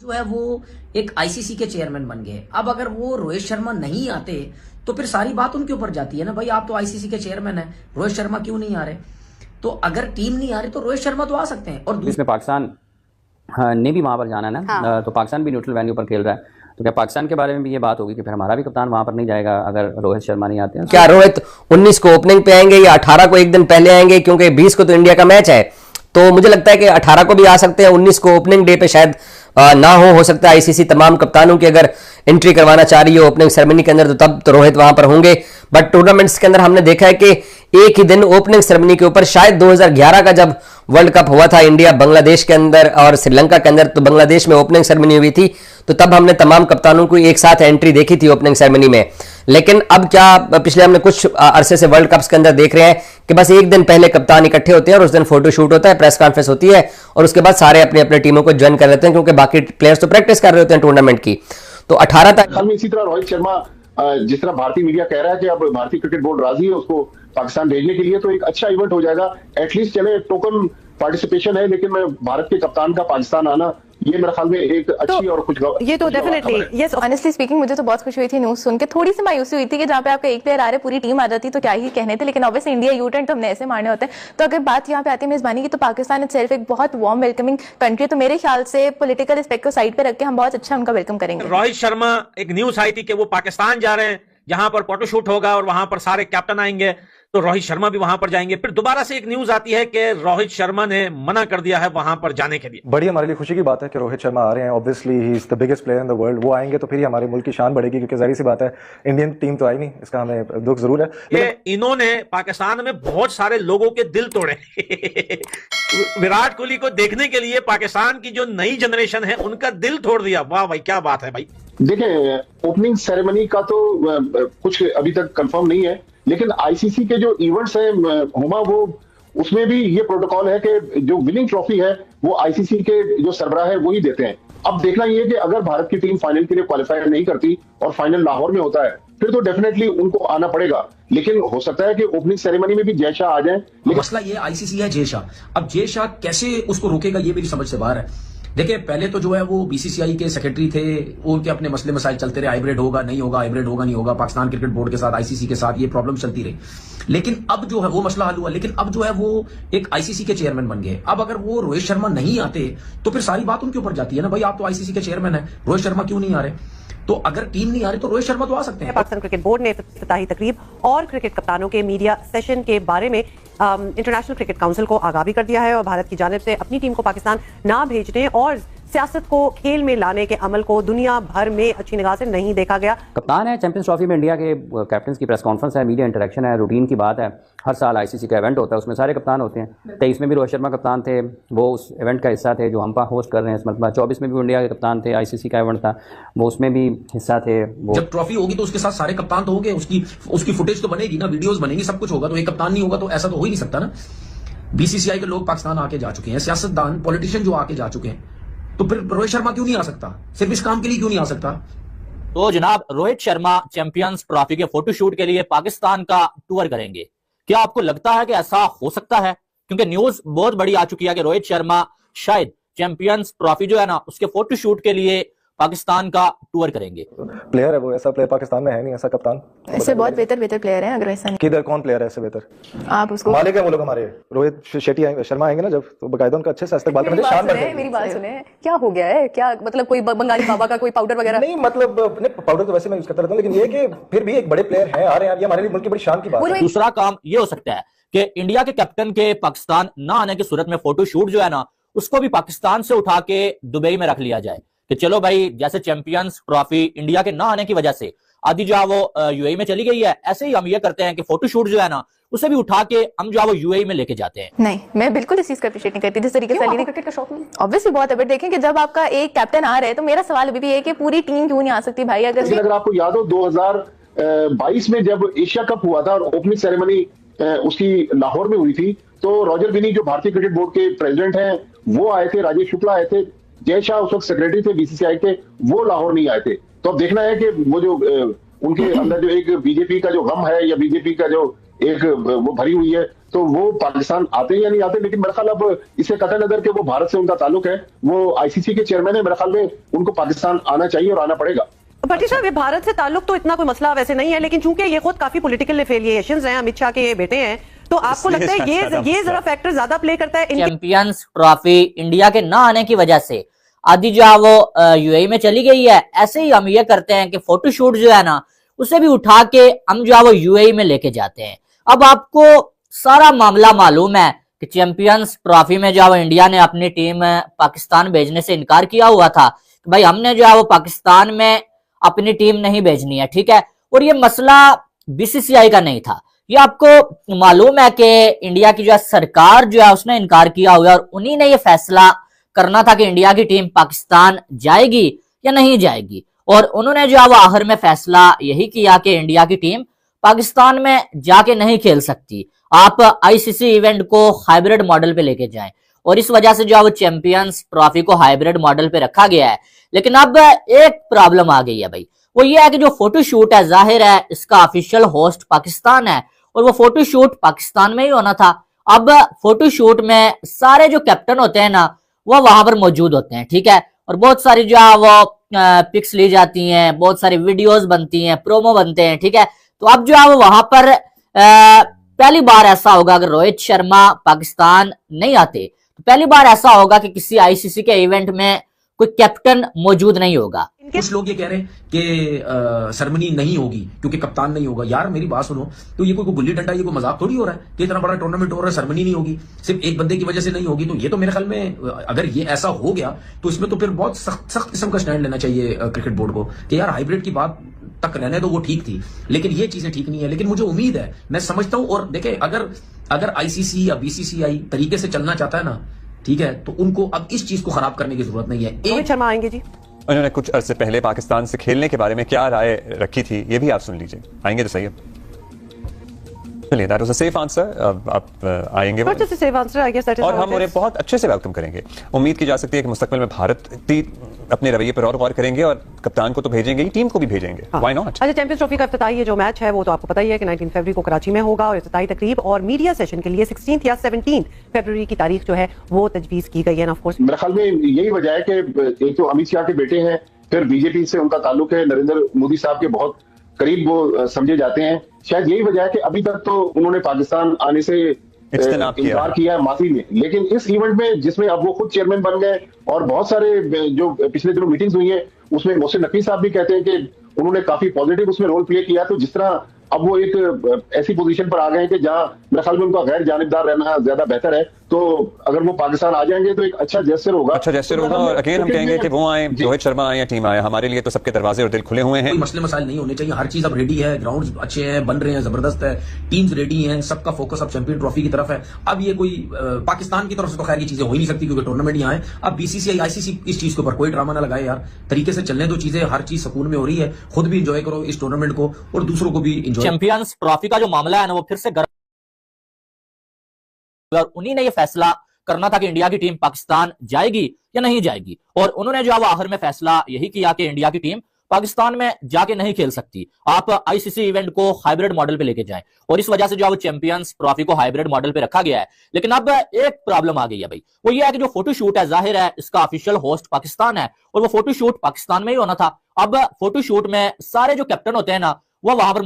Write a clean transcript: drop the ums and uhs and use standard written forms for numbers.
जो है वो एक आईसीसी के चेयरमैन बन गए। अब अगर वो रोहित शर्मा नहीं आते तो फिर सारी बात उनके ऊपर जाती है ना, भाई आप तो आईसीसी के चेयरमैन हैं, रोहित शर्मा क्यों नहीं आ रहे? तो अगर टीम नहीं आ रही तो रोहित शर्मा तो आ सकते हैं। और इसमें पाकिस्तान ने भी वहां पर जाना है ना, तो पाकिस्तान भी न्यूट्रल वेन्यू पर खेल रहा है, तो क्या पाकिस्तान के बारे में भी ये बात होगी कि फिर हमारा भी कप्तान वहां पर नहीं जाएगा अगर रोहित शर्मा नहीं आते हैं? क्या रोहित 19 को ओपनिंग पे आएंगे या 18 को एक दिन पहले आएंगे? क्योंकि 20 को तो इंडिया का मैच है, तो मुझे लगता है कि 18 को भी आ सकते हैं, 19 को ओपनिंग डे पे शायद ना हो सकता है आईसीसी तमाम कप्तानों की अगर एंट्री करवाना चाह रही है ओपनिंग सेरेमनी के अंदर, तो तब तो रोहित वहां पर होंगे। बट टूर्नामेंट्स के अंदर हमने देखा है कि एक ही दिन ओपनिंग सेरेमनी के ऊपर, शायद 2011 का जब वर्ल्ड कप हुआ था इंडिया बांग्लादेश के अंदर और श्रीलंका के अंदर, तो बांग्लादेश में ओपनिंग सेरेमनी हुई थी, तो तब हमने तमाम कप्तानों को एक साथ एंट्री देखी थी ओपनिंग सेरेमनी में। लेकिन अब क्या पिछले हमने कुछ अरसे से वर्ल्ड कप्स के अंदर देख रहे हैं कि बस एक दिन पहले कप्तान इकट्ठे होते हैं और उस दिन फोटो शूट होता है, प्रेस कॉन्फ्रेंस होती है और उसके बाद सारे अपनी अपनी टीमों को ज्वाइन कर लेते हैं, क्योंकि बाकी प्लेयर्स तो प्रैक्टिस कर रहे होते हैं टूर्नामेंट की। तो 18 तक हाल में इसी तरह रोहित शर्मा, जिस तरह भारतीय मीडिया कह रहा है कि अब भारतीय क्रिकेट बोर्ड राजी है उसको पाकिस्तान भेजने के लिए, तो एक अच्छा इवेंट हो जाएगा। एटलीस्ट चले टोकन पार्टिसिपेशन है, लेकिन मैं भारत के कप्तान का पाकिस्तान आना, ये मेरे ख्याल में एक अच्छी और कुछ ये तो डेफिनेटली यस। ऑनेस्टली स्पीकिंग मुझे तो बहुत खुशी हुई थी न्यूज सुन के, थोड़ी सी मायूसी हुई थी कि जहाँ पे आपका एक प्लेयर आ रहे पूरी टीम आ जाती तो क्या ही कहने थे, लेकिन ऑब्वियसली इंडिया यू टर्न तो हमने ऐसे मारने होते हैं। तो अगर बात यहाँ पे आती है मेजबानी की, तो पाकिस्तान इटसेल्फ एक बहुत वार्म वेलकमिंग कंट्री है, तो मेरे ख्याल से पॉलिटिकल एस्पेक्ट को साइड पे रख के हम बहुत अच्छा उनका वेलकम करेंगे। रोहित शर्मा, एक न्यूज आई थी कि वो पाकिस्तान जा रहे हैं, जहां पर फोटोशूट होगा और वहां पर सारे कैप्टन आएंगे, तो रोहित शर्मा भी वहां पर जाएंगे। फिर दोबारा से एक न्यूज आती है कि रोहित शर्मा ने मना कर दिया है वहां पर जाने के लिए। बड़ी हमारे लिए खुशी की बात है कि रोहित शर्मा आ रहे हैं। Obviously he is the biggest player in the world. वो आएंगे तो फिर ही हमारे मुल्क की शान बढ़ेगी, क्योंकि जाहिर सी बात है इंडियन टीम तो आई नहीं, इसका हमें दुख जरूर है। लेकिन इन्होंने पाकिस्तान में बहुत सारे लोगों के दिल तोड़े विराट कोहली को देखने के लिए पाकिस्तान की जो नई जनरेशन है उनका दिल तोड़ दिया। वाह भाई, क्या बात है भाई। देखें, ओपनिंग सेरेमनी का तो कुछ अभी तक कंफर्म नहीं है, लेकिन आईसीसी के जो इवेंट्स हैं हुमा, वो उसमें भी ये प्रोटोकॉल है कि जो विनिंग ट्रॉफी है वो आईसीसी के जो सरबराह है वो ही देते हैं। अब देखना ये कि अगर भारत की टीम फाइनल के लिए क्वालिफाई नहीं करती और फाइनल लाहौर में होता है, फिर तो डेफिनेटली उनको आना पड़ेगा। लेकिन हो सकता है कि ओपनिंग सेरेमनी में भी जय शाह आ जाए। मसला ये आईसीसी है जय शाह। अब जय शाह कैसे उसको रोकेगा ये मेरी समझ से बाहर है। देखिए, पहले तो जो है वो बीसीसीआई के सेक्रेटरी थे, उनके अपने मसले मसाइल चलते रहे, हाइब्रिड होगा नहीं होगा, हाइब्रिड होगा नहीं होगा, पाकिस्तान क्रिकेट बोर्ड के साथ आईसीसी के साथ ये प्रॉब्लम चलती रही। लेकिन अब जो है वो मसला हल हुआ, लेकिन अब जो है वो एक आईसीसी के चेयरमैन बन गए। अब अगर वो रोहित शर्मा नहीं आते तो फिर सारी बात उनके ऊपर जाती है ना, भाई आप तो आईसीसी के चेयरमैन है, रोहित शर्मा क्यों नहीं आ रहे? तो अगर टीम नहीं आ रही तो रोहित शर्मा तो आ सकते हैं। पाकिस्तान क्रिकेट बोर्ड ने इफ्तिताही तकरीब और क्रिकेट कप्तानों के मीडिया सेशन के बारे में इंटरनेशनल क्रिकेट काउंसिल को आगाह भी कर दिया है और भारत की जानिब से अपनी टीम को पाकिस्तान ना भेजने और सियासत को खेल में लाने के अमल को दुनिया भर में अच्छी निगाह से नहीं देखा गया। कप्तान है चैंपियंस ट्रॉफी में, इंडिया के कैप्टन की प्रेस कॉन्फ्रेंस है, मीडिया इंटरेक्शन है, रूटीन की बात है। हर साल आईसीसी का इवेंट होता है, उसमें सारे कप्तान होते हैं। 23 में भी रोहित शर्मा कप्तान थे, वो उस इवेंट का हिस्सा थे जो हम होस्ट कर रहे हैं इस मरतबा। 24 में भी इंडिया के कप्तान थे, आईसीसी का इवेंट था, वो उसमें भी हिस्सा थे। वो जब ट्रॉफी होगी तो उसके साथ सारे कप्तान तो होंगे, उसकी फुटेज तो बनेगी ना, वीडियोस बनेंगी, सब कुछ होगा। तो एक कप्तान नहीं होगा तो ऐसा तो हो ही नहीं सकता ना। बीसीसीआई के लोग पाकिस्तान आके जा चुके हैं, सियासतदान पॉलिटिशियन जो आके जा चुके हैं, तो फिर रोहित शर्मा क्यों नहीं आ सकता? सिर्फ इस काम के लिए क्यों नहीं आ सकता? तो जनाब, रोहित शर्मा चैंपियंस ट्रॉफी के फोटोशूट के लिए पाकिस्तान का टूर करेंगे। क्या आपको लगता है कि ऐसा हो सकता है? क्योंकि न्यूज बहुत बड़ी आ चुकी है कि रोहित शर्मा शायद चैंपियंस ट्रॉफी जो है ना उसके फोटोशूट के लिए पाकिस्तान का टूर करेंगे। प्लेयर है वो, ऐसा प्लेयर पाकिस्तान में है नहीं, ऐसा कप्तान। ऐसे बहुत बेहतर प्लेयर हैं, अगर ऐसा नहीं। किधर कौन प्लेयर है ऐसे बेहतर? आप उसको मालिक है वो लोग हमारे। रोहित शेट्टी शर्मा आएंगे ना जब, तो बकायदा उनका अच्छे से इस्तेमाल करेंगे। शान बढ़ेगी। मेरी बात सुने, क्या हो गया है? क्या मतलब कोई बंगाली बाबा का कोई पाउडर वगैरह? नहीं, मतलब पाउडर तो वैसे मैं यूज करता रहता हूँ, लेकिन ये कि फिर भी एक बड़े प्लेयर हैं आ रहे हैं, ये हमारे लिए मुल्क की बड़ी शान की बात है। दूसरा काम ये हो सकता है कि इंडिया के कैप्टन के पाकिस्तान ना आने की सूरत में फोटोशूट जो है ना उसको भी पाकिस्तान से उठा के दुबई में रख लिया जाए कि चलो भाई, जैसे चैंपियंस ट्रॉफी इंडिया के ना आने की वजह से आधी जो है वो यूएई में चली गई है, ऐसे ही हम ये करते हैं कि फोटोशूट जो है ना उसे भी उठा के हम जो है वो यूएई में लेके जाते हैं। नहीं, मैं बिल्कुल इस चीज का अप्रिशिएट नहीं करती जिस तरीके से क्रिकेट का शौक नहीं। ऑब्वियसली बहुत है, बट देखें कि जब आपका एक कैप्टन आ रहा है तो मेरा सवाल अभी भी है कि पूरी टीम क्यों नहीं आ सकती भाई? अगर आपको याद हो 2022 में जब एशिया कप हुआ था और ओपनिंग सेरेमनी उसकी लाहौर में हुई थी, तो रॉजर बिनी जो भारतीय क्रिकेट बोर्ड के प्रेसिडेंट हैं वो आए थे, राजेश शुक्ला आए थे, जय शाह उस वक्त सेक्रेटरी थे बीसीसीआई के, वो लाहौर नहीं आए थे। तो अब देखना है कि वो जो उनके अंदर जो एक बीजेपी का जो गम है या बीजेपी का जो एक वो भरी हुई है, तो वो पाकिस्तान आते हैं या नहीं आते, लेकिन मेरा ख्याल अब इसे कतई नजर के वो भारत से उनका ताल्लुक है, वो आईसीसी के चेयरमैन है, मेरे ख्याल में उनको पाकिस्तान आना चाहिए और आना पड़ेगा। भट्टी साहब, ये भारत से ताल्लुक तो इतना कोई मसला वैसे नहीं है, लेकिन चूंकि ये खुद काफी पॉलिटिकल एफिलिएशंस हैं, अमित शाह के ये बेटे हैं, तो आपको लगता है ये जरा फैक्टर ज्यादा प्ले करता है? चैंपियंस ट्रॉफी इंडिया के ना आने की वजह से आधी जो वो यूएई में चली गई है, ऐसे ही हम ये करते हैं कि फोटोशूट जो है ना उसे भी उठा के हम जो है वो यूएई में लेके जाते हैं। अब आपको सारा मामला मालूम है कि चैंपियंस ट्रॉफी में जो है वो इंडिया ने अपनी टीम पाकिस्तान भेजने से इनकार किया हुआ था कि भाई हमने जो है वो पाकिस्तान में अपनी टीम नहीं भेजनी है, ठीक है। और ये मसला बीसीसीआई का नहीं था, ये आपको मालूम है कि इंडिया की जो है सरकार जो है उसने इनकार किया हुआ है और उन्हीं ने ये फैसला करना था कि इंडिया की टीम पाकिस्तान जाएगी या नहीं जाएगी। और उन्होंने जो है वो आखिर में फैसला यही किया कि इंडिया की टीम पाकिस्तान में जाके नहीं खेल सकती, आप आईसीसी इवेंट को हाइब्रिड मॉडल पे लेके जाएं। और इस वजह से जो है वो चैंपियंस ट्रॉफी को हाइब्रिड मॉडल पे रखा गया है। लेकिन अब एक प्रॉब्लम आ गई है भाई, वो ये है कि जो फोटोशूट है, जाहिर है इसका ऑफिशियल होस्ट पाकिस्तान है और वो फोटोशूट पाकिस्तान में ही होना था। अब फोटोशूट में सारे जो कैप्टन होते हैं ना वो वहां पर मौजूद होते हैं, ठीक है। और बहुत सारी जो है वो पिक्स ली जाती हैं, बहुत सारी वीडियोस बनती हैं, प्रोमो बनते हैं, ठीक है। तो अब जो है वो वहां पर पहली बार ऐसा होगा, अगर रोहित शर्मा पाकिस्तान नहीं आते तो पहली बार ऐसा होगा कि किसी आईसीसी के इवेंट में कोई कैप्टन मौजूद नहीं होगा। कुछ लोग ये कह रहे हैं कि सेरेमनी नहीं होगी क्योंकि कप्तान नहीं होगा। यार मेरी बात सुनो, तो ये कोई गुल्ली डंडा, ये कोई मजाक थोड़ी हो रहा है कि इतना बड़ा टूर्नामेंट हो रहा है, सेरेमनी नहीं होगी, सिर्फ एक बंदे की वजह से नहीं होगी। तो ये तो मेरे ख्याल में अगर ये ऐसा हो गया तो इसमें तो फिर बहुत सख्त किस्म का स्टैंड लेना चाहिए क्रिकेट बोर्ड को कि यार हाइब्रिड की बात तक रहने दो, वो ठीक थी, लेकिन ये चीजें ठीक नहीं है। लेकिन मुझे उम्मीद है, मैं समझता हूं, और देखें अगर आईसीसी या बीसीसीआई तरीके से चलना चाहता है ना, ठीक है, तो उनको अब इस चीज को खराब करने की जरूरत नहीं है। रोहित शर्मा आएंगे जी, उन्होंने कुछ अर्से पहले पाकिस्तान से खेलने के बारे में क्या राय रखी थी, ये भी आप सुन लीजिए। आएंगे तो सही है। चलिए, that was a safe answer. आप आएंगे और हम उन्हें बहुत अच्छे से वेलकम करेंगे। उम्मीद की जा सकती है कि मुस्तकबिल में भारत अपने रवैये पर और गौर करेंगे और कप्तान को तो भेजेंगे ही, टीम को भी भेजेंगे। Why not? अच्छा, चैंपियंस ट्रॉफी का इफ्तिताही जो मैच है वो तो आपको पता ही है कि 19 फरवरी को कराची में होगा और इफ्तिताही तकरीब और मीडिया सेशन के लिए 16 या 17 फरवरी की तारीख जो है वो तजवीज की गई है। ऑफ कोर्स मेरे ख्याल में यही वजह है कि एक तो अमित शाह के बेटे हैं, फिर बीजेपी से उनका ताल्लुक है, नरेंद्र मोदी साहब के बहुत करीब वो समझे जाते हैं। शायद यही वजह है कि अभी तक तो उन्होंने पाकिस्तान आने से इनकार किया है माफी में, लेकिन इस इवेंट में जिसमें अब वो खुद चेयरमैन बन गए और बहुत सारे जो पिछले दिनों मीटिंग्स हुई है उसमें मोहसिन नकवी साहब भी कहते हैं कि उन्होंने काफी पॉजिटिव उसमें रोल प्ले किया। तो जिस तरह अब वो एक ऐसी पोजीशन पर आ गए हैं कि जहां मेरे ख्याल में उनका गैर जानिबदार रहना ज्यादा बेहतर है, तो अगर वो पाकिस्तान आ जाएंगे तो एक अच्छा जेस्चर होगा। अच्छा जेस्चर होगा और अगेन हम कहेंगे कि वो आए, रोहित शर्मा आए या टीम आए, हमारे लिए तो सबके दरवाजे और दिल खुले हुए हैं। कोई मसले मसाइल नहीं होने चाहिए, हर चीज अब रेडी है, ग्राउंड अच्छे हैं, बन रहे हैं, जबरदस्त है, टीम्स रेडी हैं, सबका फोकस अब चैंपियन ट्रॉफी की तरफ है। अब ये कोई पाकिस्तान की तरफ से तो खैर ये चीजें हो ही नहीं सकती क्योंकि टूर्नामेंट यहाँ है। अब बीसीसीआई आईसीसी इस चीज के ऊपर कोई ड्रामा ना लगाए यार, तरीके से चलने दो चीजें, हर चीज सुकून में हो रही है, खुद भी इंजॉय करो इस टूर्नामेंट को और दूसरों को भी इंजॉय। चैंपियंस ट्रॉफी का जो मामला है ना वो फिर से उन्हीं ने ये फैसला करना था कि इंडिया की टीम पाकिस्तान जाएगी या नहीं जाएगी। और उन्होंने जो है वो आखिर में फैसला यही किया कि इंडिया की टीम पाकिस्तान में जाके नहीं खेल सकती, आप आईसीसी इवेंट को हाइब्रिड मॉडल पे लेके जाएं। और इस वजह से जो है वो चैंपियंस ट्रॉफी को हाइब्रिड मॉडल पे रखा गया है। लेकिन अब एक प्रॉब्लम आ गई है भाई, वो ये है कि जो फोटोशूट है, जाहिर है इसका ऑफिशियल होस्ट पाकिस्तान है और वो फोटोशूट पाकिस्तान में ही होना था। अब फोटोशूट में सारे जो कैप्टन होते हैं ना वो वहां पर